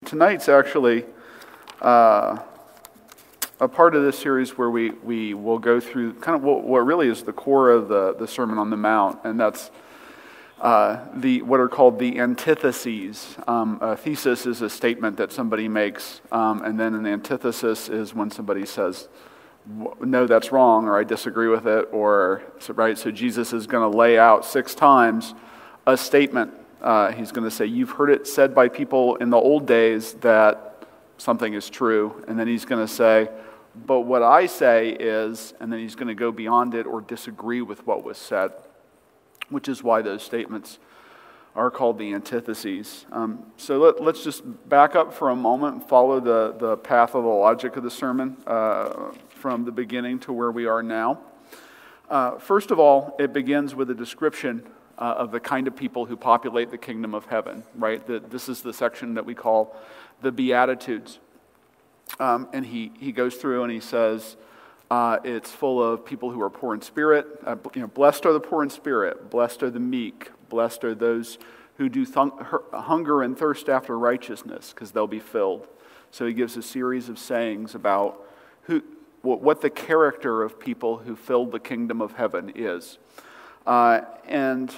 tonight's actually a part of this series where we will go through kind of what really is the core of the Sermon on the Mount, and that's what are called the antitheses. A thesis is a statement that somebody makes, and then an antithesis is when somebody says, no, that's wrong, or I disagree with it, or, right? So Jesus is going to lay out 6 times a statement. He's going to say, you've heard it said by people in the old days that something is true, and then he's going to say, but what I say is, and then he's going to go beyond it or disagree with what was said, which is why those statements are called the antitheses. So let's just back up for a moment and follow the path of the logic of the sermon from the beginning to where we are now. First of all, it begins with a description of the kind of people who populate the kingdom of heaven, right? This is the section that we call the Beatitudes. And he goes through and he says, it's full of people who are poor in spirit. Blessed are the poor in spirit. Blessed are the meek. Blessed are those who do hunger and thirst after righteousness, because they'll be filled. So he gives a series of sayings about what the character of people who filled the kingdom of heaven is. And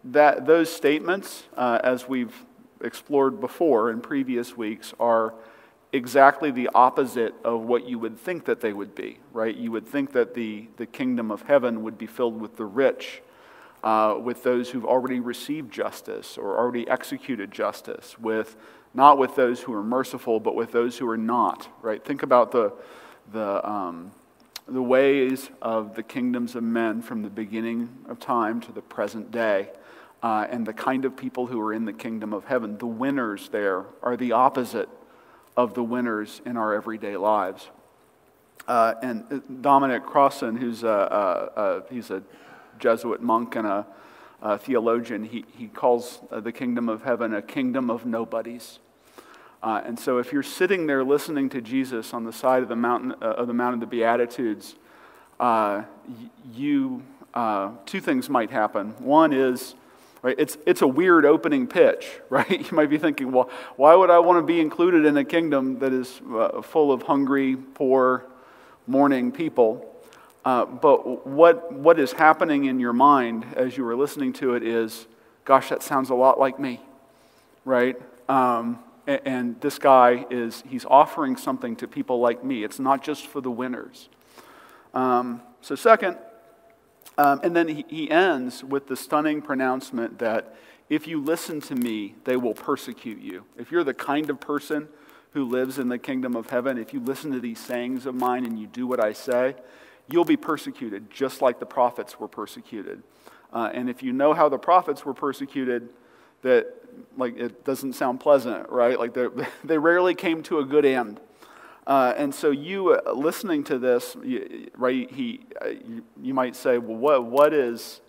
those statements, as we've explored before in previous weeks, are exactly the opposite of what you would think that they would be, right? You would think that the kingdom of heaven would be filled with the rich, with those who've already received justice or already executed justice, not with those who are merciful, but with those who are not, right? Think about the ways of the kingdoms of men from the beginning of time to the present day, and the kind of people who are in the kingdom of heaven. The winners there are the opposite of the winners in our everyday lives. And Dominic Crossan, he's a Jesuit monk and a theologian, he calls the kingdom of heaven a kingdom of nobodies. And so if you're sitting there listening to Jesus on the side of the Mount of the Beatitudes, two things might happen. One is, right, it's a weird opening pitch, right? You might be thinking, well, why would I want to be included in a kingdom that is full of hungry, poor, mourning people? But what is happening in your mind as you are listening to it is, gosh, that sounds a lot like me, right? And this guy he's offering something to people like me. It's not just for the winners. So second, and then he ends with the stunning pronouncement that if you listen to me, they will persecute you. If you're the kind of person who lives in the kingdom of heaven, if you listen to these sayings of mine and you do what I say, you'll be persecuted just like the prophets were persecuted. And if you know how the prophets were persecuted, that like it doesn't sound pleasant, right? Like they rarely came to a good end. And so you listening to this, right? You might say, well, what is?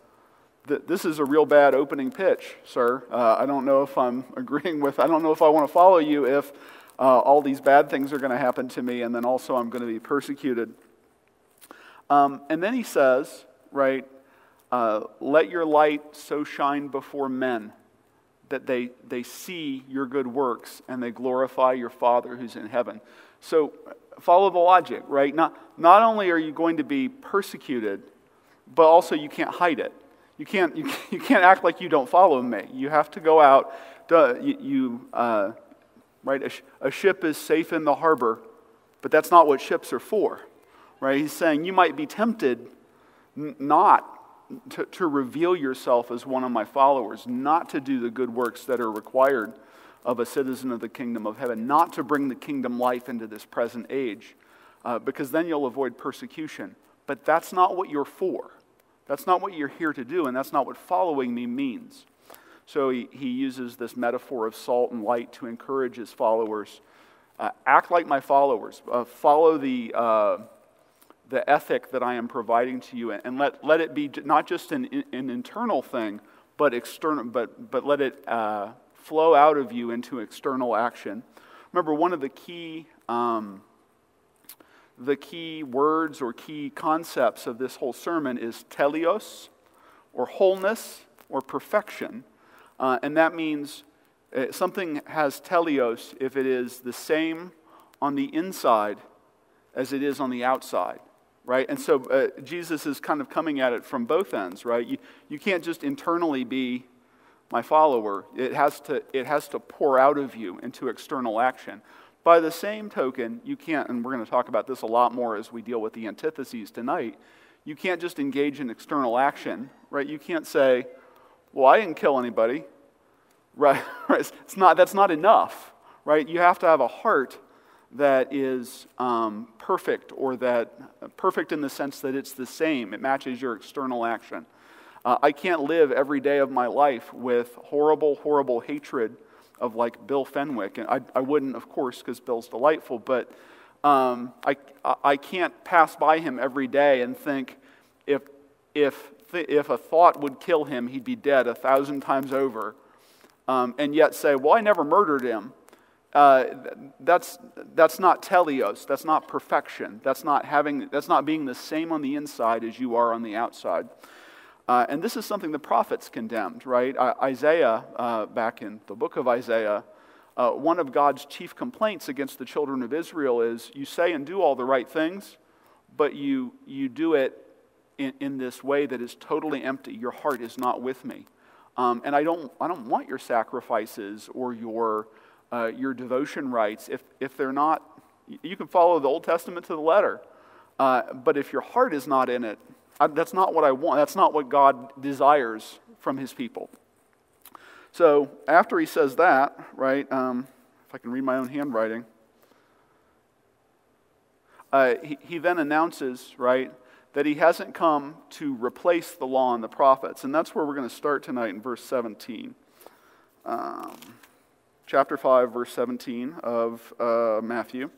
This is a real bad opening pitch, sir. I don't know if I'm agreeing with. I don't know if I want to follow you if all these bad things are going to happen to me, and then also I'm going to be persecuted. And then he says, right? Let your light so shine before men that they see your good works and they glorify your Father who's in heaven. So follow the logic, right? Not only are you going to be persecuted, but also you can't hide it. You can't act like you don't follow me. You have to go out. Right? A ship is safe in the harbor, but that's not what ships are for, right? He's saying you might be tempted not to reveal yourself as one of my followers, not to do the good works that are required of a citizen of the kingdom of heaven, not to bring the kingdom life into this present age, because then you'll avoid persecution. But that's not what you're for. That's not what you're here to do, and that's not what following me means. So he uses this metaphor of salt and light to encourage his followers. Act like my followers. Follow the ethic that I am providing to you, and let it be not just an internal thing, but external. But let it flow out of you into external action. Remember, one of the key words or key concepts of this whole sermon is teleos, or wholeness, or perfection, and that means Something has teleos if it is the same on the inside as it is on the outside, right? And so Jesus is kind of coming at it from both ends, right? You can't just internally be my follower. It has to pour out of you into external action. By the same token, you can't, and we're going to talk about this a lot more as we deal with the antitheses tonight, you can't just engage in external action, right? You can't say, well, I didn't kill anybody. Right? That's not enough, right? You have to have a heart that is perfect, or that perfect in the sense that it's the same. It matches your external action. I can't live every day of my life with horrible, horrible hatred of like Bill Fenwick, and I wouldn't, of course, because Bill's delightful. But I can't pass by him every day and think if a thought would kill him, he'd be dead 1,000 times over. And yet say, well, I never murdered him. That's not teleos. That's not perfection. That's not being the same on the inside as you are on the outside. And this is something the prophets condemned, right? Isaiah, back in the book of Isaiah, one of God's chief complaints against the children of Israel is, you say and do all the right things, but you do it in this way that is totally empty. Your heart is not with me. And I don't want your sacrifices or your devotion rites if they're not. You can follow the Old Testament to the letter, but if your heart is not in it, that's not what I want. That's not what God desires from His people. So after he says that, right? If I can read my own handwriting, he then announces, right, that he hasn't come to replace the law and the prophets. And that's where we're going to start tonight in verse 17. Chapter 5, verse 17 of Matthew.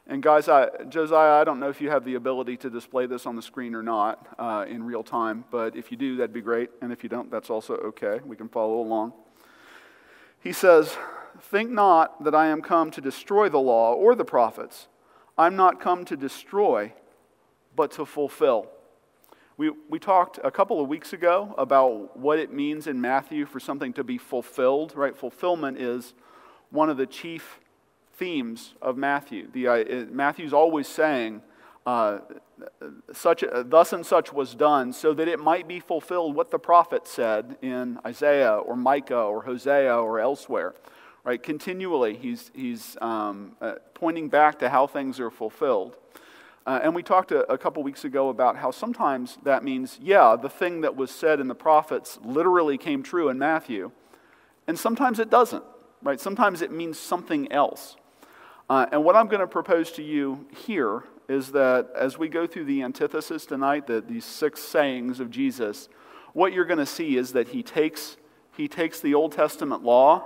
And guys, Josiah, I don't know if you have the ability to display this on the screen or not in real time, but if you do, that'd be great. And if you don't, that's also okay. We can follow along. He says, "Think not that I am come to destroy the law or the prophets. I'm not come to destroy, but to fulfill." We talked a couple of weeks ago about what it means in Matthew for something to be fulfilled, right? Fulfillment is one of the chief themes of Matthew. Matthew's always saying, thus and such was done, so that it might be fulfilled what the prophet said in Isaiah or Micah or Hosea or elsewhere. Right? Continually, he's pointing back to how things are fulfilled. And we talked a couple weeks ago about how sometimes that means, the thing that was said in the prophets literally came true in Matthew, and sometimes it doesn't. Right? Sometimes it means something else. And what I'm going to propose to you here is that as we go through the antithesis tonight, these 6 sayings of Jesus, what you're going to see is that he takes the Old Testament law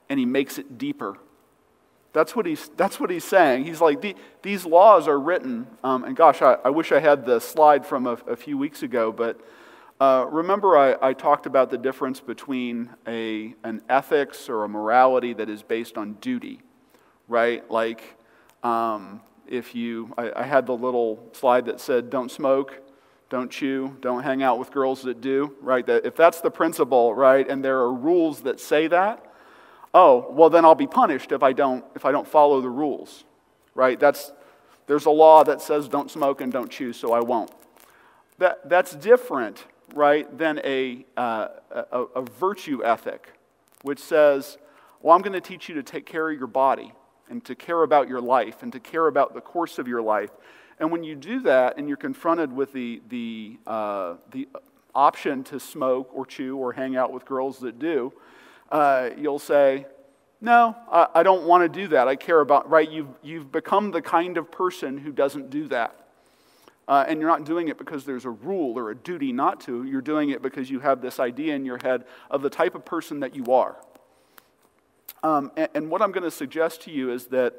and he makes it deeper. That's what he's saying. He's like, these laws are written, and gosh, I wish I had the slide from a few weeks ago, but remember I talked about the difference between an ethics or a morality that is based on duty, right? Like, I had the little slide that said, don't smoke, don't chew, don't hang out with girls that do, right? That if that's the principle, right, and there are rules that say that, oh, well then I'll be punished if I don't follow the rules, right? There's a law that says don't smoke and don't chew, so I won't. That's different, right, than a virtue ethic, which says, well, I'm going to teach you to take care of your body and to care about your life and to care about the course of your life. And when you do that and you're confronted with the option to smoke or chew or hang out with girls that do, you'll say, no, I don't want to do that. I care about, right? You've become the kind of person who doesn't do that. And you're not doing it because there's a rule or a duty not to. You're doing it because you have this idea in your head of the type of person that you are. And what I'm going to suggest to you is that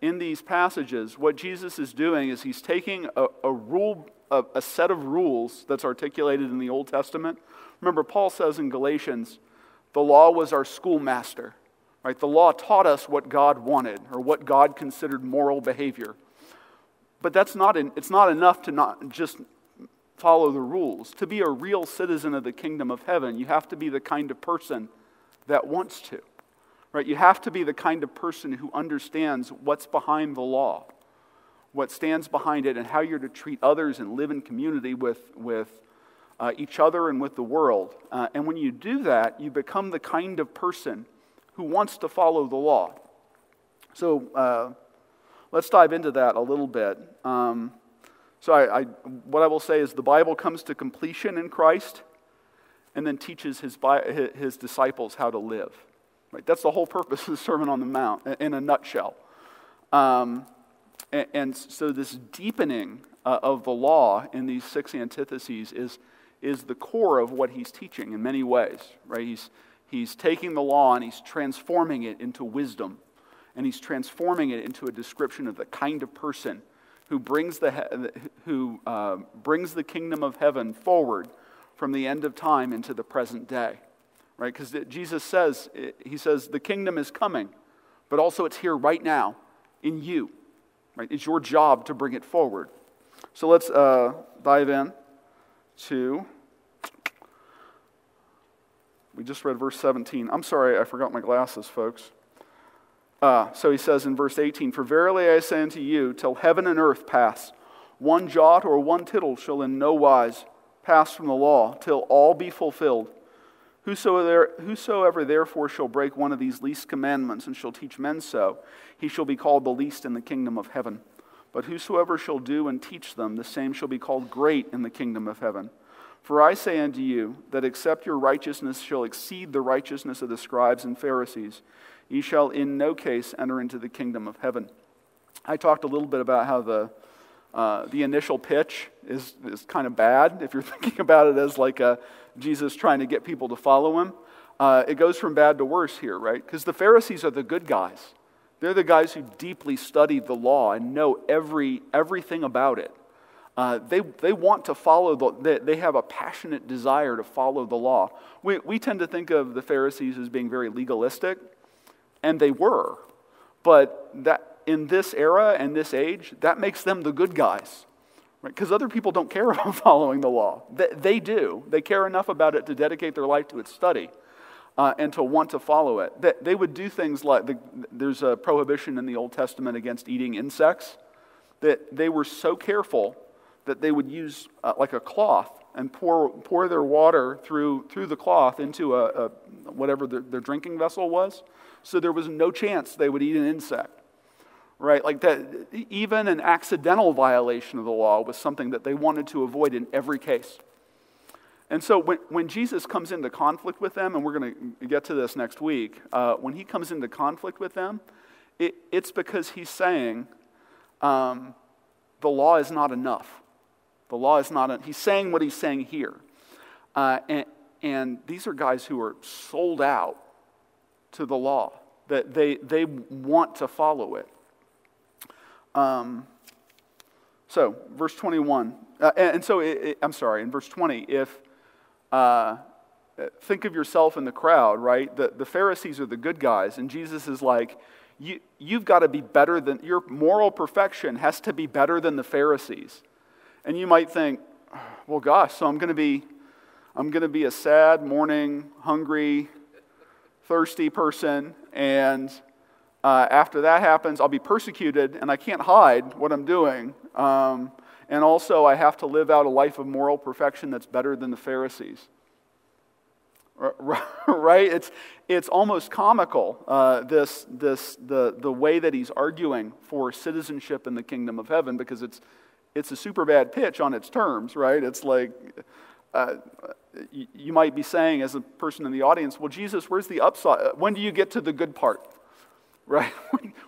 in these passages, what Jesus is doing is he's taking a set of rules that's articulated in the Old Testament. Remember, Paul says in Galatians, the law was our schoolmaster, right? The law taught us what God wanted or what God considered moral behavior. But it's not enough to not just follow the rules. To be a real citizen of the kingdom of heaven, you have to be the kind of person that wants to. right? You have to be the kind of person who understands what's behind the law, what stands behind it, and how you're to treat others and live in community with each other and with the world. And when you do that, you become the kind of person who wants to follow the law. So let's dive into that a little bit. So what I will say is the Bible comes to completion in Christ and then teaches his disciples how to live. Right? That's the whole purpose of the Sermon on the Mount in a nutshell. And so this deepening of the law in these 6 antitheses is the core of what he's teaching in many ways. Right? He's taking the law and he's transforming it into wisdom. And he's transforming it into a description of the kind of person who brings the kingdom of heaven forward from the end of time into the present day. Right? Because Jesus says, the kingdom is coming, but also it's here right now in you. Right? It's your job to bring it forward. So let's dive in to, we just read verse 17. I'm sorry, I forgot my glasses, folks. So he says in verse 18, "For verily I say unto you, till heaven and earth pass, one jot or one tittle shall in no wise pass from the law, till all be fulfilled. Whosoever therefore shall break one of these least commandments and shall teach men so, he shall be called the least in the kingdom of heaven. But whosoever shall do and teach them, the same shall be called great in the kingdom of heaven. For I say unto you, that except your righteousness shall exceed the righteousness of the scribes and Pharisees, ye shall in no case enter into the kingdom of heaven." I talked a little bit about how the initial pitch is kind of bad, if you're thinking about it as like Jesus trying to get people to follow him. It goes from bad to worse here, right? Because the Pharisees are the good guys. They're the guys who deeply studied the law and know everything about it. They want to follow, they have a passionate desire to follow the law. We tend to think of the Pharisees as being very legalistic, and they were. But that in this era and this age, that makes them the good guys. Right? Because other people don't care about following the law. They do. They care enough about it to dedicate their life to its study and to want to follow it. They would do things like, there's a prohibition in the Old Testament against eating insects, that they were so careful that they would use like a cloth and pour their water through the cloth into a whatever their drinking vessel was, so there was no chance they would eat an insect. Right, like that, even an accidental violation of the law was something that they wanted to avoid in every case. And so when Jesus comes into conflict with them, and we're going to get to this next week, when he comes into conflict with them, it's because he's saying the law is not enough. The law is not. He's saying what he's saying here, and these are guys who are sold out to the law, that they want to follow it. So, verse 21, in verse 20, if, think of yourself in the crowd, right? The Pharisees are the good guys, and Jesus is like, you've got to be better than, your moral perfection has to be better than the Pharisees. And you might think, well, gosh, so I'm going to be a sad, mourning, hungry, thirsty person, and after that happens, I'll be persecuted, and I can't hide what I'm doing. And also, I have to live out a life of moral perfection that's better than the Pharisees. Right? It's almost comical, the way that he's arguing for citizenship in the kingdom of heaven, because it's a super bad pitch on its terms, right? It's like, you might be saying as a person in the audience, well, Jesus, where's the upside? When do you get to the good part? Right?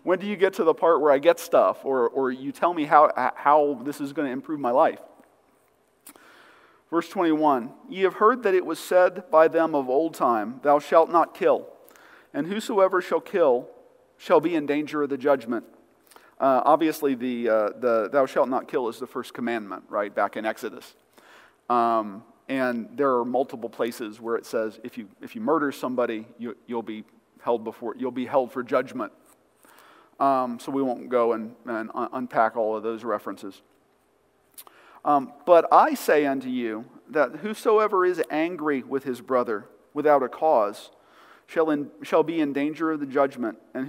When do you get to the part where I get stuff, or you tell me how this is going to improve my life? Verse 21, "Ye have heard that it was said by them of old time, Thou shalt not kill, and whosoever shall kill shall be in danger of the judgment." Obviously, the "Thou shalt not kill" is the first commandment, right, back in Exodus. And there are multiple places where it says if you murder somebody, you'll be held for judgment. So we won't go and unpack all of those references. "But I say unto you that whosoever is angry with his brother without a cause shall be in danger of the judgment, and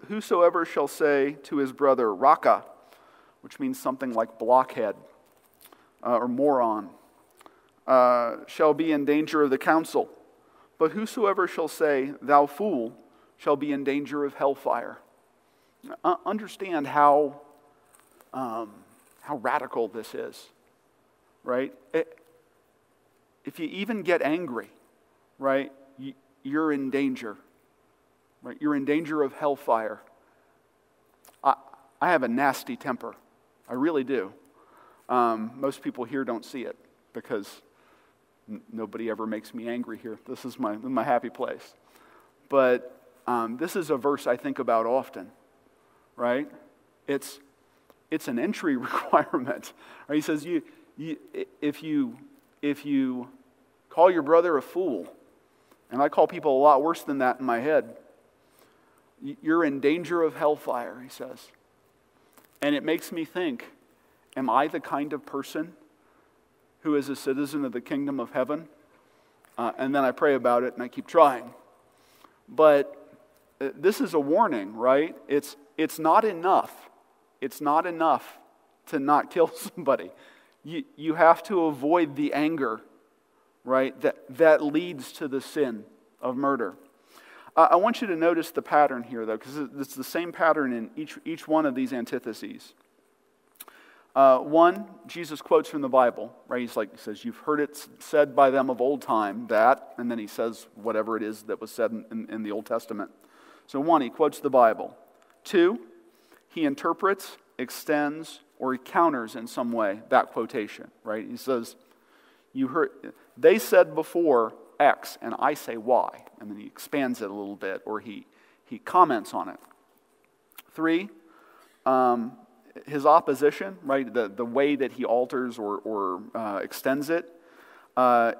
whosoever shall say to his brother, Raka, which means something like blockhead or moron, shall be in danger of the council. But whosoever shall say, Thou fool, shall be in danger of hellfire. Understand how radical this is, right? If you even get angry, right, you're in danger, right? You're in danger of hellfire. I have a nasty temper. I really do. Most people here don't see it because nobody ever makes me angry here. This is my happy place. But this is a verse I think about often, right? It's an entry requirement. Right? He says, if you call your brother a fool, and I call people a lot worse than that in my head, you're in danger of hellfire, he says. And it makes me think, am I the kind of person who is a citizen of the kingdom of heaven? And then I pray about it and I keep trying. But this is a warning, right? It's not enough. It's not enough to not kill somebody. You have to avoid the anger, right, that leads to the sin of murder. I want you to notice the pattern here, though, because it's the same pattern in each one of these antitheses. One, Jesus quotes from the Bible, right? He says, you've heard it said by them of old time, that, and then he says whatever it is that was said in the Old Testament. So one, he quotes the Bible. Two, he interprets, extends, or he counters in some way that quotation, right? He says, they said before X, and I say Y. And then he expands it a little bit, or he comments on it. Three, his opposition, right, the way that he alters or extends it,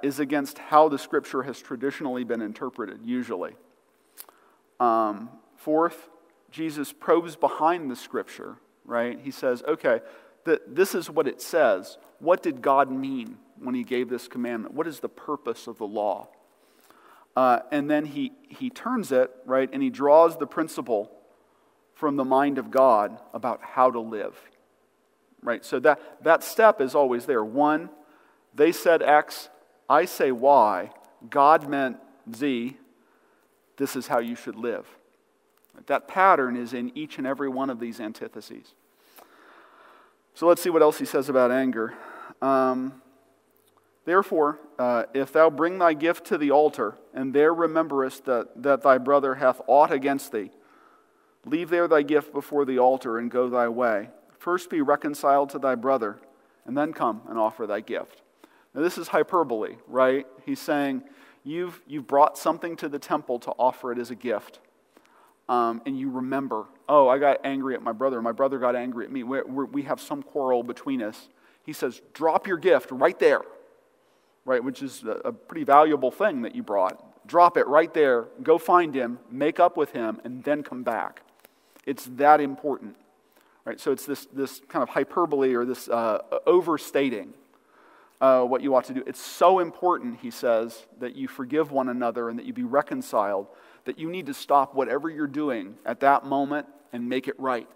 is against how the Scripture has traditionally been interpreted, usually. Fourth, Jesus probes behind the Scripture, right? He says, okay, this is what it says. What did God mean when he gave this commandment? What is the purpose of the law? And then he turns it, right, and he draws the principle from the mind of God about how to live, right? So that step is always there. One, they said X, I say Y, God meant Z, this is how you should live. That pattern is in each and every one of these antitheses. So let's see what else he says about anger. Therefore, if thou bring thy gift to the altar, and there rememberest that thy brother hath aught against thee, leave there thy gift before the altar, and go thy way. First be reconciled to thy brother, and then come and offer thy gift. Now this is hyperbole, right? He's saying, you've brought something to the temple to offer it as a gift. And you remember, oh, I got angry at my brother got angry at me, we have some quarrel between us. He says, drop your gift right there, right, which is a pretty valuable thing that you brought. Drop it right there, go find him, make up with him, and then come back. It's that important, right? So it's this kind of hyperbole or this overstating what you ought to do. It's so important, he says, that you forgive one another and that you be reconciled, that you need to stop whatever you're doing at that moment and make it right.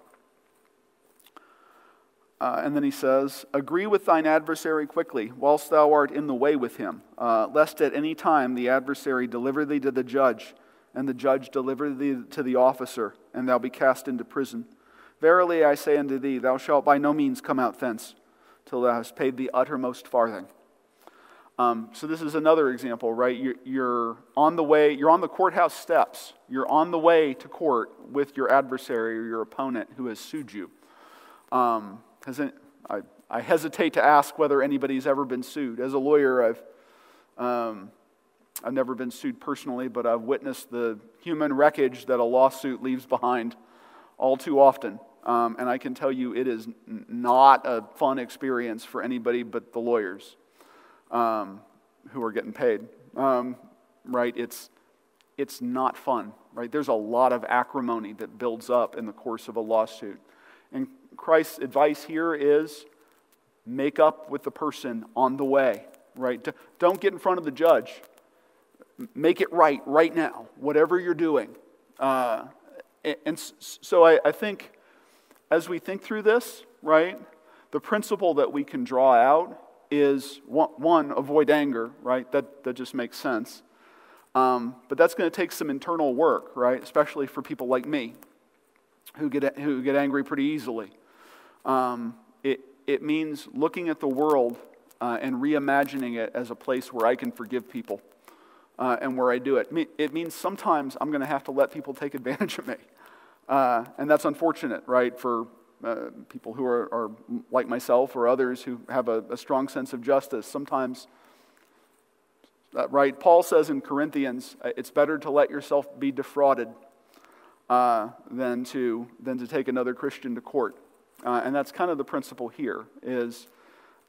And then he says, agree with thine adversary quickly, whilst thou art in the way with him, lest at any time the adversary deliver thee to the judge, and the judge deliver thee to the officer, and thou be cast into prison. Verily I say unto thee, thou shalt by no means come out thence, till thou hast paid the uttermost farthing. So this is another example, right? You're on the way, you're on the courthouse steps, you're on the way to court with your adversary or your opponent who has sued you. I hesitate to ask whether anybody's ever been sued. As a lawyer, I've never been sued personally, but I've witnessed the human wreckage that a lawsuit leaves behind all too often. And I can tell you it is not a fun experience for anybody but the lawyers who are getting paid. Right? It's not fun. Right? There's a lot of acrimony that builds up in the course of a lawsuit. And Christ's advice here is make up with the person on the way. Right? Don't get in front of the judge. make it right now, whatever you're doing. So I think as we think through this, right, the principle that we can draw out is, one, avoid anger, right? That just makes sense. But that's going to take some internal work, right? Especially for people like me, who get angry pretty easily. It means looking at the world and reimagining it as a place where I can forgive people and where I do it. It means sometimes I'm going to have to let people take advantage of me. And that's unfortunate, right, for people who are like myself or others who have a strong sense of justice. Sometimes, right, Paul says in Corinthians, it's better to let yourself be defrauded than to take another Christian to court. And that's kind of the principle here is,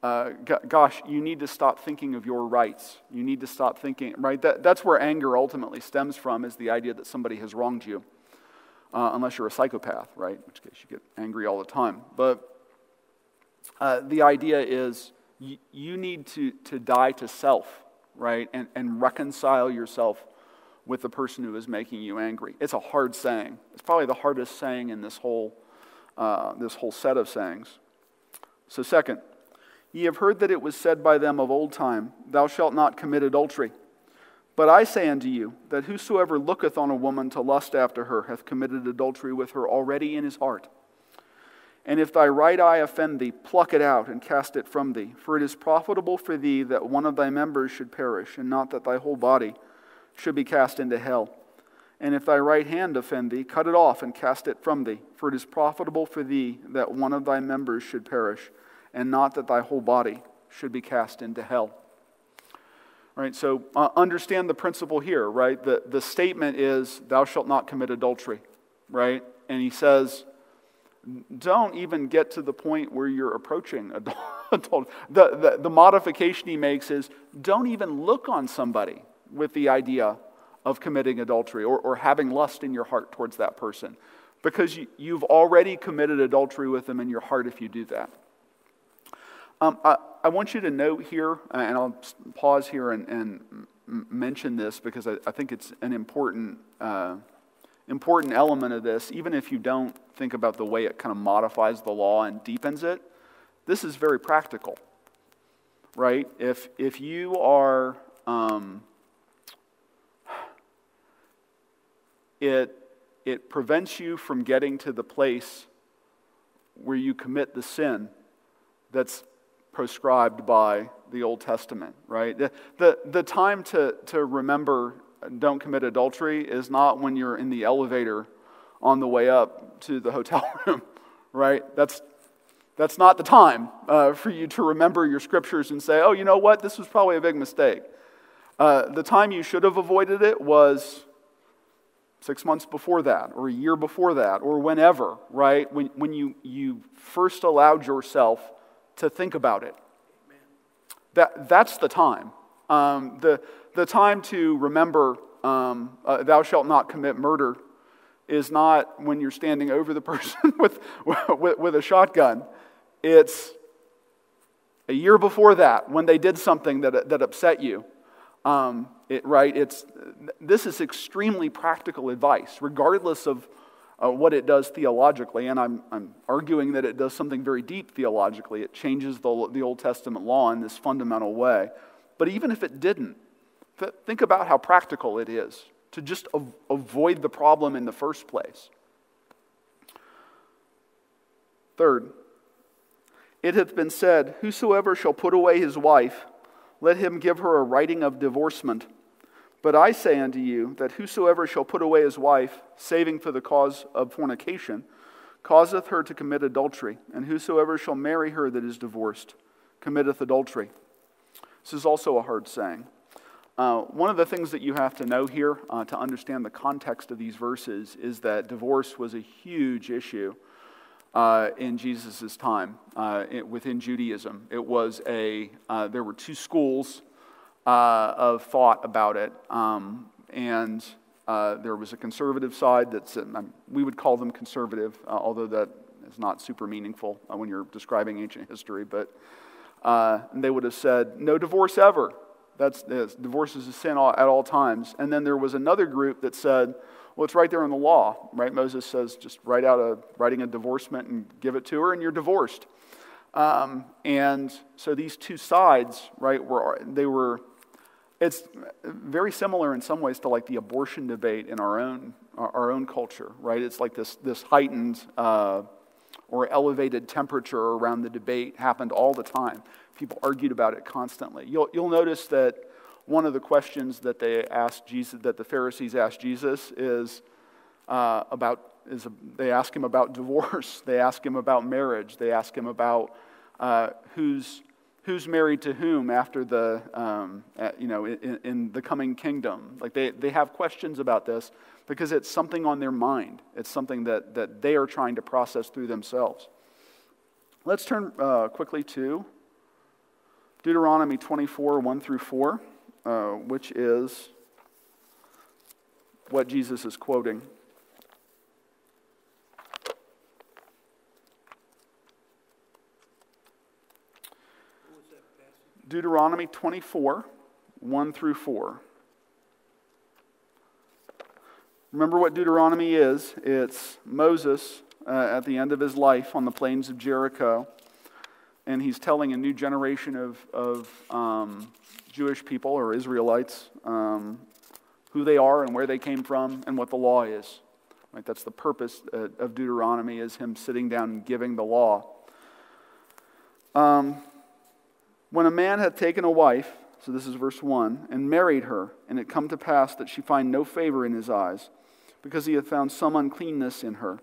gosh, you need to stop thinking of your rights. You need to stop thinking, right? That's where anger ultimately stems from, is the idea that somebody has wronged you. Unless you're a psychopath, right? In which case you get angry all the time. But the idea is you need to die to self, right? And reconcile yourself with the person who is making you angry. It's a hard saying. It's probably the hardest saying in this whole set of sayings. So second, ye have heard that it was said by them of old time, thou shalt not commit adultery. But I say unto you, that whosoever looketh on a woman to lust after her hath committed adultery with her already in his heart. And if thy right eye offend thee, pluck it out and cast it from thee. For it is profitable for thee that one of thy members should perish, and not that thy whole body should be cast into hell. And if thy right hand offend thee, cut it off and cast it from thee. For it is profitable for thee that one of thy members should perish, and not that thy whole body should be cast into hell. Right, so understand the principle here, right? The statement is, thou shalt not commit adultery, right? And he says, don't even get to the point where you're approaching adultery. The modification he makes is, don't even look on somebody with the idea of committing adultery or having lust in your heart towards that person, because you've already committed adultery with them in your heart if you do that. I want you to note here, and I'll pause here and mention this because I think it's an important element of this. Even if you don't think about the way it kind of modifies the law and deepens it, this is very practical, right? If you are, it prevents you from getting to the place where you commit the sin that's proscribed by the Old Testament, right? The time to remember don't commit adultery is not when you're in the elevator on the way up to the hotel room, right? That's not the time for you to remember your scriptures and say, oh, you know what, this was probably a big mistake. The time you should have avoided it was 6 months before that, or a year before that, or whenever, right? When you first allowed yourself to think about it. That's the time. The time to remember thou shalt not commit murder is not when you're standing over the person with a shotgun. It's a year before that when they did something that upset you. This is extremely practical advice, regardless of what it does theologically, and I'm arguing that it does something very deep theologically. It changes the Old Testament law in this fundamental way. But even if it didn't, think about how practical it is to just avoid the problem in the first place. Third, it hath been said, whosoever shall put away his wife, let him give her a writing of divorcement. But I say unto you, that whosoever shall put away his wife, saving for the cause of fornication, causeth her to commit adultery, and whosoever shall marry her that is divorced, committeth adultery. This is also a hard saying. One of the things that you have to know here to understand the context of these verses is that divorce was a huge issue in Jesus' time within Judaism. It was there were two schools of thought about it, and there was a conservative side we would call them conservative, although that is not super meaningful when you're describing ancient history, but they would have said, no divorce ever, Divorce is a sin at all times. And then there was another group that said, well, it's right there in the law, right? Moses says just writing a divorcement and give it to her, and you're divorced. And so these two sides, right, it's very similar in some ways to like the abortion debate in our own culture, right? It's like this heightened or elevated temperature around the debate happened all the time. People argued about it constantly. You'll notice that one of the questions that they asked Jesus, that the Pharisees asked Jesus, is they ask him about divorce. They ask him about marriage. They ask him about who's married to whom after in the coming kingdom. Like they have questions about this because it's something on their mind. It's something that they are trying to process through themselves. Let's turn quickly to Deuteronomy 24, 1 through 4, which is what Jesus is quoting. Deuteronomy 24, 1 through 4. Remember what Deuteronomy is. It's Moses at the end of his life on the plains of Jericho, and he's telling a new generation of Jewish people or Israelites who they are and where they came from and what the law is. Right? That's the purpose of Deuteronomy, is him sitting down and giving the law. When a man had taken a wife, so this is verse 1, and married her, and it come to pass that she find no favor in his eyes, because he hath found some uncleanness in her,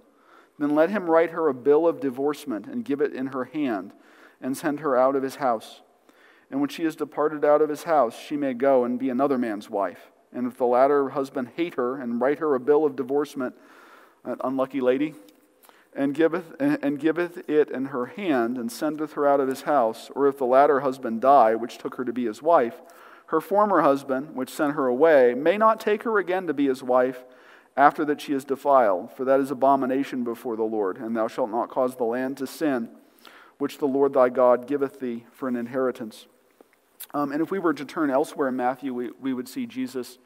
then let him write her a bill of divorcement, and give it in her hand, and send her out of his house. And when she is departed out of his house, she may go and be another man's wife. And if the latter husband hate her, and write her a bill of divorcement, that unlucky lady, and giveth it in her hand, and sendeth her out of his house, or if the latter husband die, which took her to be his wife, her former husband, which sent her away, may not take her again to be his wife, after that she is defiled, for that is abomination before the Lord, and thou shalt not cause the land to sin, which the Lord thy God giveth thee for an inheritance. And if we were to turn elsewhere in Matthew, we would see Jesus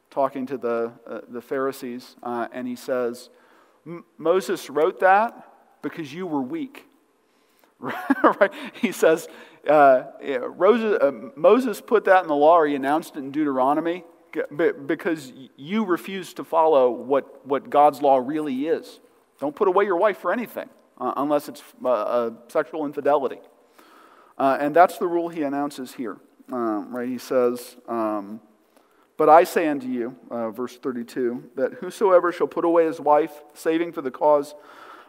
talking to the Pharisees, and he says, Moses wrote that because you were weak. Right? He says, Moses put that in the law, or he announced it in Deuteronomy, because you refuse to follow what God's law really is. Don't put away your wife for anything, unless it's sexual infidelity. And that's the rule he announces here. Right? He says, but I say unto you, verse 32, that whosoever shall put away his wife, saving for the cause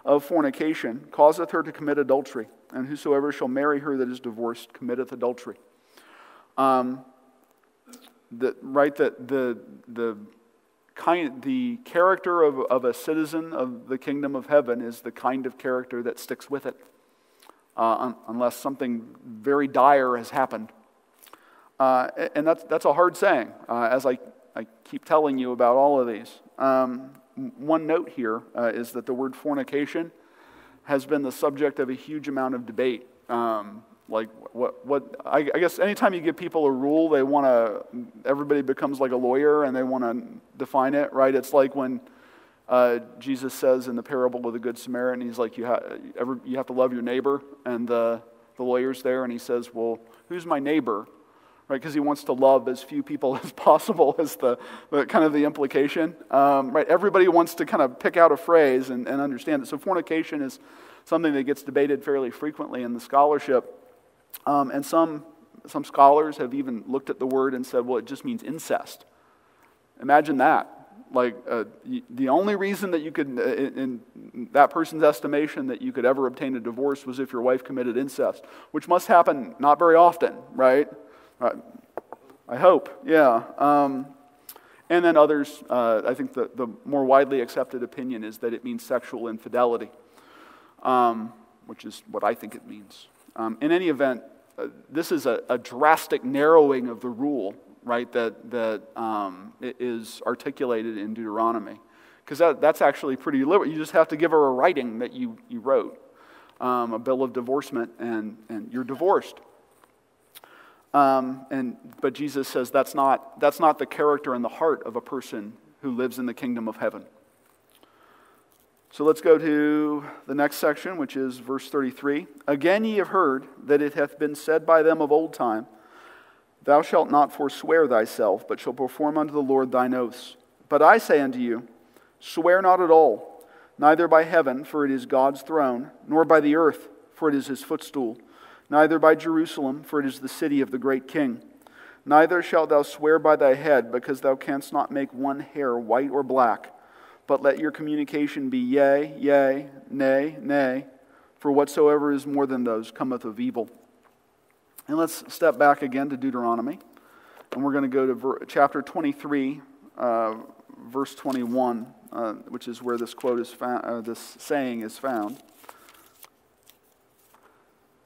of fornication, causeth her to commit adultery, and whosoever shall marry her that is divorced committeth adultery. The character of a citizen of the kingdom of heaven is the kind of character that sticks with it, unless something very dire has happened. And that's a hard saying, as I keep telling you about all of these. One note here is that the word fornication has been the subject of a huge amount of debate. I guess anytime you give people a rule, everybody becomes like a lawyer and they want to define it, right? It's like when Jesus says in the parable of the Good Samaritan, he's like, you have to love your neighbor, and the lawyer's there, and he says, well, who's my neighbor? Right, because he wants to love as few people as possible, is the kind of the implication. Right, everybody wants to kind of pick out a phrase and understand it. So fornication is something that gets debated fairly frequently in the scholarship, and some scholars have even looked at the word and said, well, it just means incest. Imagine that. Like the only reason that you could, in that person's estimation, that you could ever obtain a divorce was if your wife committed incest, which must happen not very often, right? I hope, yeah. And then others, I think the more widely accepted opinion is that it means sexual infidelity, which is what I think it means. In any event, this is a drastic narrowing of the rule, right, that is articulated in Deuteronomy. Because that's actually pretty liberal. You just have to give her a writing that you wrote, a bill of divorcement, and you're divorced. But Jesus says that's not the character and the heart of a person who lives in the kingdom of heaven. So let's go to the next section, which is verse 33. Again ye have heard that it hath been said by them of old time, Thou shalt not forswear thyself, but shalt perform unto the Lord thine oaths. But I say unto you, swear not at all, neither by heaven, for it is God's throne, nor by the earth, for it is his footstool, neither by Jerusalem, for it is the city of the great king. Neither shalt thou swear by thy head, because thou canst not make one hair white or black. But let your communication be yea, yea, nay, nay, for whatsoever is more than those cometh of evil. And let's step back again to Deuteronomy, and we're going to go to chapter 23, verse 21, which is where this quote is found, this saying is found.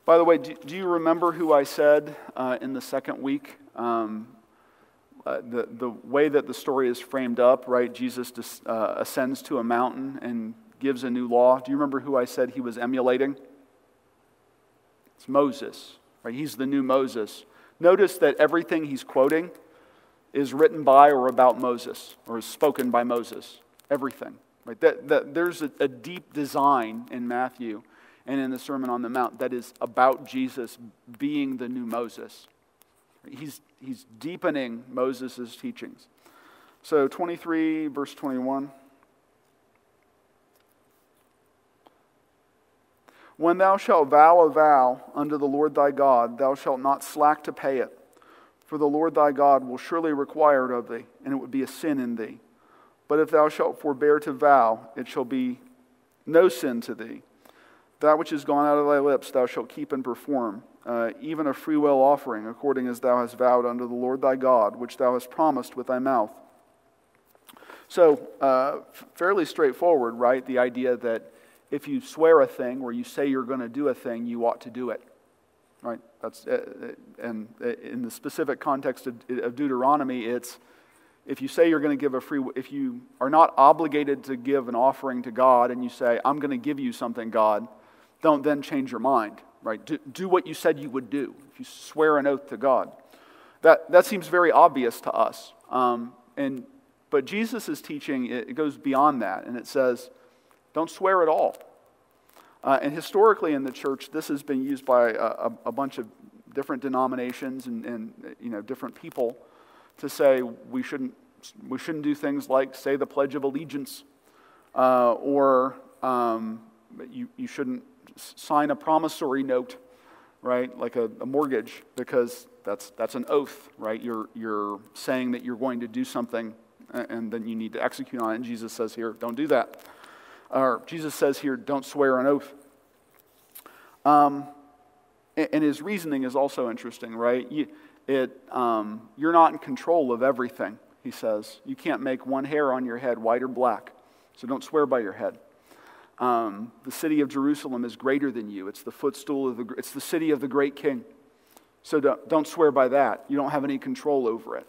By the way, do you remember who I said in the second week? The way that the story is framed up, right? Jesus ascends to a mountain and gives a new law. Do you remember who I said he was emulating? It's Moses, right? He's the new Moses. Notice that everything he's quoting is written by or about Moses, or is spoken by Moses. Everything, right? There's a deep design in Matthew and in the Sermon on the Mount that is about Jesus being the new Moses. He's deepening Moses' teachings. So 23, verse 21. When thou shalt vow a vow unto the Lord thy God, thou shalt not slack to pay it. For the Lord thy God will surely require it of thee, and it would be a sin in thee. But if thou shalt forbear to vow, it shall be no sin to thee. That which is gone out of thy lips thou shalt keep and perform, even a freewill offering, according as thou hast vowed unto the Lord thy God, which thou hast promised with thy mouth. So, fairly straightforward, right? The idea that if you swear a thing or you say you're going to do a thing, you ought to do it, right? That's and in the specific context of Deuteronomy, it's if you say you're going to give if you are not obligated to give an offering to God and you say, I'm going to give you something, God, don't then change your mind, right? Do what you said you would do. If you swear an oath to God. That seems very obvious to us. But Jesus' teaching, it goes beyond that, and it says, don't swear at all. And historically in the church, this has been used by a bunch of different denominations and different people to say we shouldn't do things like say the Pledge of Allegiance, or you shouldn't sign a promissory note, right, like a mortgage, because that's an oath, right? You're saying that you're going to do something, and then you need to execute on it. And Jesus says here, don't do that. Or Jesus says here, don't swear an oath. And his reasoning is also interesting, right? You're not in control of everything, he says. You can't make one hair on your head white or black, so don't swear by your head. The city of Jerusalem is greater than you. It's the footstool it's the city of the great king. So don't swear by that. You don't have any control over it.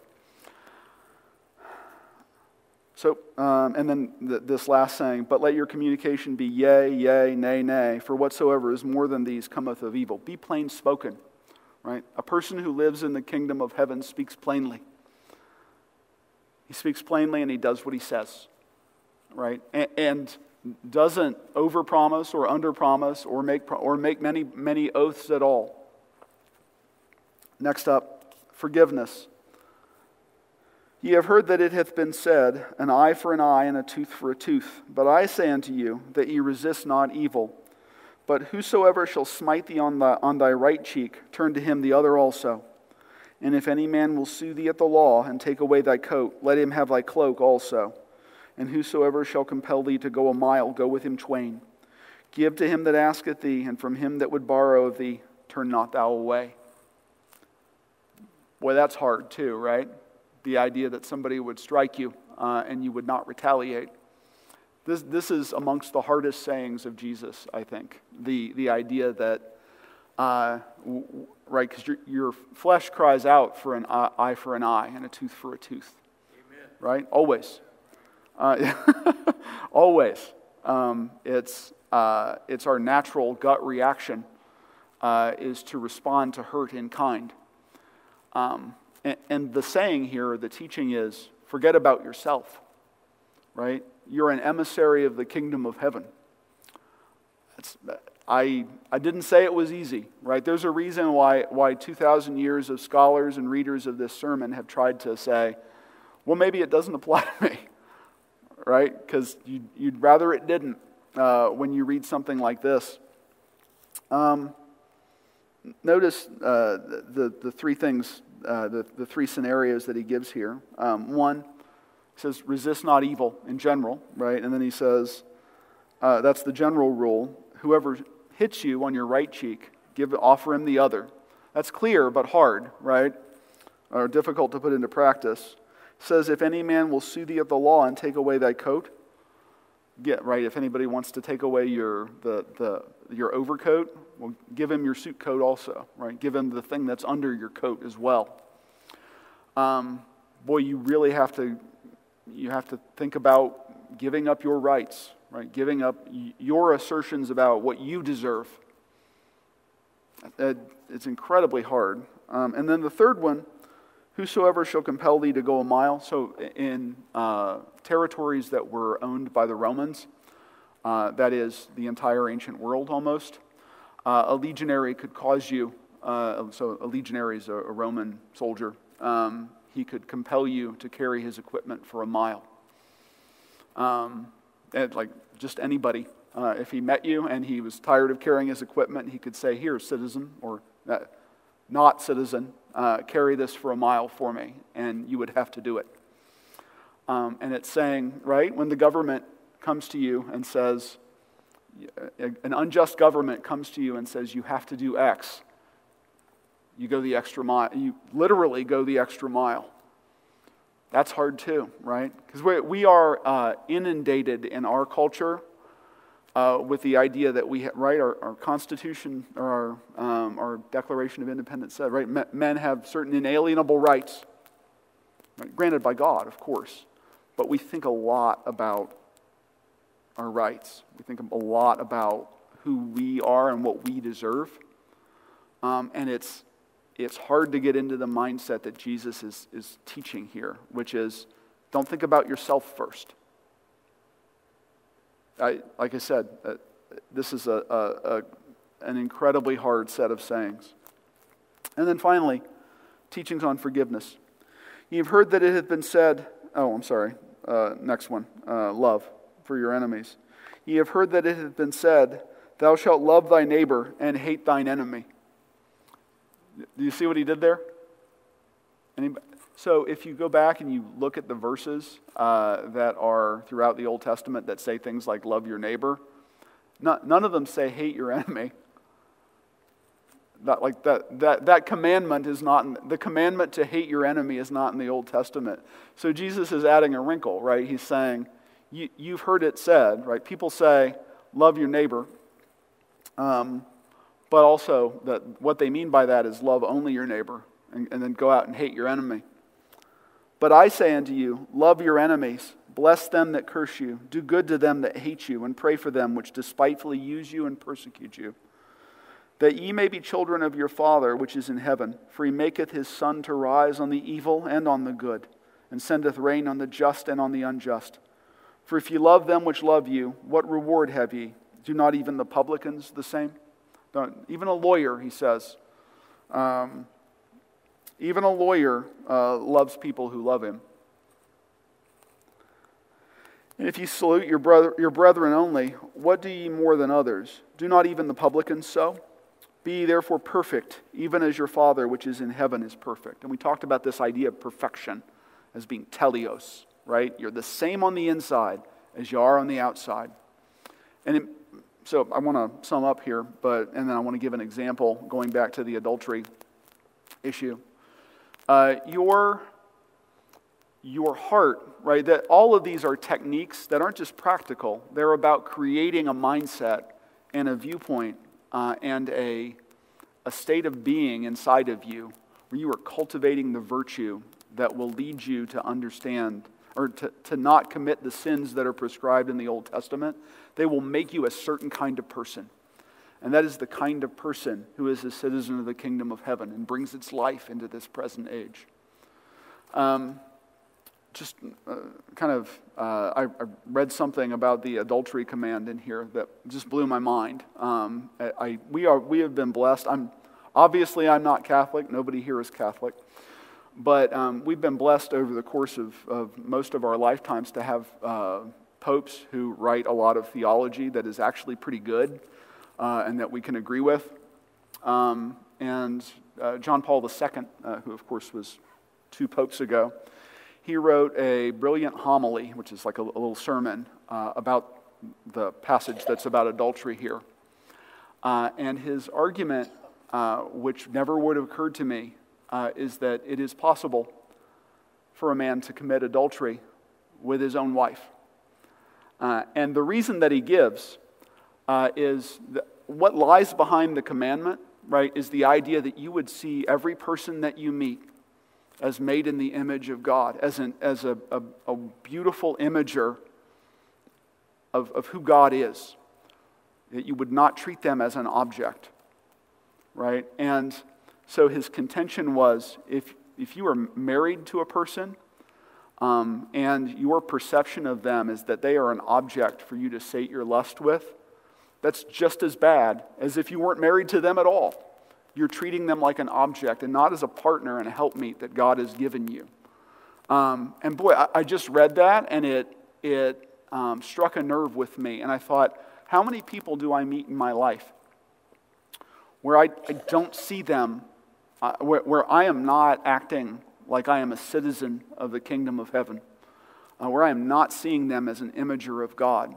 So, and then this last saying, but let your communication be yea, yea, nay, nay, for whatsoever is more than these cometh of evil. Be plain spoken, right? A person who lives in the kingdom of heaven speaks plainly. He speaks plainly and he does what he says, right? And doesn't overpromise or underpromise or make many oaths at all. Next up, forgiveness. Ye have heard that it hath been said, an eye for an eye and a tooth for a tooth. But I say unto you, that ye resist not evil. But whosoever shall smite thee on thy right cheek, turn to him the other also. And if any man will sue thee at the law, and take away thy coat, let him have thy cloak also. And whosoever shall compel thee to go a mile, go with him twain. Give to him that asketh thee, and from him that would borrow of thee, turn not thou away. Boy, that's hard too, right? The idea that somebody would strike you and you would not retaliate. This is amongst the hardest sayings of Jesus, I think. The idea that, right, because your flesh cries out for an eye for an eye and a tooth for a tooth. Amen. Right? Always. Always. It's our natural gut reaction is to respond to hurt in kind. And the saying here, the teaching is, forget about yourself, right? You're an emissary of the kingdom of heaven. I didn't say it was easy, right? There's a reason why 2,000 years of scholars and readers of this sermon have tried to say, well, maybe it doesn't apply to me, right? Because you'd rather it didn't when you read something like this. Notice the three things, the three scenarios that he gives here. One, he says, resist not evil in general, right? And then he says, that's the general rule. Whoever hits you on your right cheek, offer him the other. That's clear but hard, right? Or difficult to put into practice. It says, if any man will sue thee at the law and take away thy coat, right? If anybody wants to take away your overcoat, well, give him your suit coat also, right? Give him the thing that's under your coat as well. Boy, you really have to think about giving up your rights, right? Giving up your assertions about what you deserve. It's incredibly hard. And then the third one, whosoever shall compel thee to go a mile. So in territories that were owned by the Romans, that is the entire ancient world almost, a legionary could cause you, so a legionary is a Roman soldier, he could compel you to carry his equipment for a mile. And like just anybody, if he met you and he was tired of carrying his equipment, he could say, here, citizen, or not citizen, carry this for a mile for me, and you would have to do it. And it's saying, right, when the government comes to you and says, an unjust government comes to you and says, you have to do X, you go the extra mile. You literally go the extra mile. That's hard too, right? Because we are inundated in our culture with the idea that we, right, our Constitution or our Declaration of Independence said, right, men have certain inalienable rights, right, granted by God, of course, but we think a lot about our rights. We think a lot about who we are and what we deserve, and it's hard to get into the mindset that Jesus is teaching here, which is, don't think about yourself first. Like I said, this is an incredibly hard set of sayings. And then finally, teachings on forgiveness. You've heard that it hath been said, next one, love for your enemies. Ye have heard that it hath been said, thou shalt love thy neighbor and hate thine enemy. Do you see what he did there? So if you go back and you look at the verses that are throughout the Old Testament that say things like love your neighbor, none of them say hate your enemy. That commandment is not, the commandment to hate your enemy is not in the Old Testament. So Jesus is adding a wrinkle, right? He's saying, you've heard it said, right? People say, love your neighbor. But also, that what they mean by that is love only your neighbor, and then go out and hate your enemy. But I say unto you, love your enemies, bless them that curse you, do good to them that hate you, and pray for them which despitefully use you and persecute you, that ye may be children of your Father which is in heaven. For he maketh his sun to rise on the evil and on the good, and sendeth rain on the just and on the unjust. For if ye love them which love you, what reward have ye? Do not even the publicans the same? Even a lawyer, he says, even a lawyer loves people who love him. And if ye salute your brethren only, what do ye more than others? Do not even the publicans so? Be ye therefore perfect, even as your Father which is in heaven is perfect. And we talked about this idea of perfection as being teleos, right? You're the same on the inside as you are on the outside. And so I want to sum up here, and then I want to give an example going back to the adultery issue. Your heart, right? That all of these are techniques that aren't just practical. They're about creating a mindset and a viewpoint and a state of being inside of you where you are cultivating the virtue that will lead you to understand or to not commit the sins that are prescribed in the Old Testament. They will make you a certain kind of person. And that is the kind of person who is a citizen of the kingdom of heaven and brings its life into this present age. I read something about the adultery command in here that just blew my mind. We have been blessed. I'm not Catholic. Nobody here is Catholic. But we've been blessed over the course of most of our lifetimes to have popes who write a lot of theology that is actually pretty good and that we can agree with. And John Paul II, who of course was 2 popes ago, he wrote a brilliant homily, which is like a little sermon about the passage that's about adultery here. And his argument, which never would have occurred to me, is that it is possible for a man to commit adultery with his own wife. And the reason that he gives is that what lies behind the commandment, right, is the idea that you would see every person that you meet as made in the image of God, as a beautiful imager of who God is. That you would not treat them as an object, right? And so his contention was, if you are married to a person and your perception of them is that they are an object for you to sate your lust with, that's just as bad as if you weren't married to them at all. You're treating them like an object and not as a partner and a helpmeet that God has given you. And boy, I just read that and it struck a nerve with me. And I thought, how many people do I meet in my life where I don't see them, where I am not acting like I am a citizen of the kingdom of heaven, where I am not seeing them as an imager of God?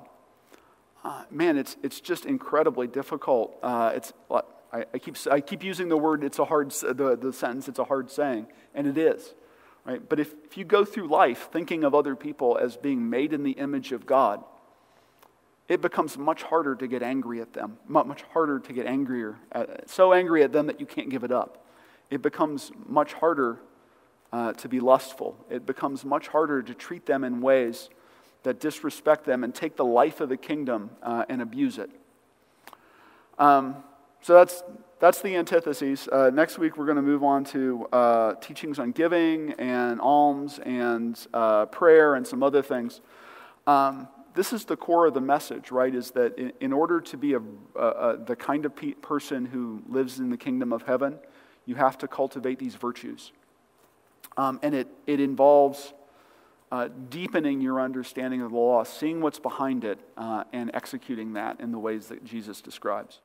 Man, it's just incredibly difficult. I keep using the word. It's a hard the sentence. It's a hard saying, and it is, right? But if you go through life thinking of other people as being made in the image of God, it becomes much harder to get angry at them. Much harder to get so angry at them that you can't give it up. It becomes much harder to be lustful. It becomes much harder to treat them in ways that disrespect them and take the life of the kingdom and abuse it. So that's the antitheses. Next week we're going to move on to teachings on giving and alms and prayer and some other things. This is the core of the message, right? Is that in order to be the kind of person who lives in the kingdom of heaven, you have to cultivate these virtues. And it involves deepening your understanding of the law, seeing what's behind it, and executing that in the ways that Jesus describes.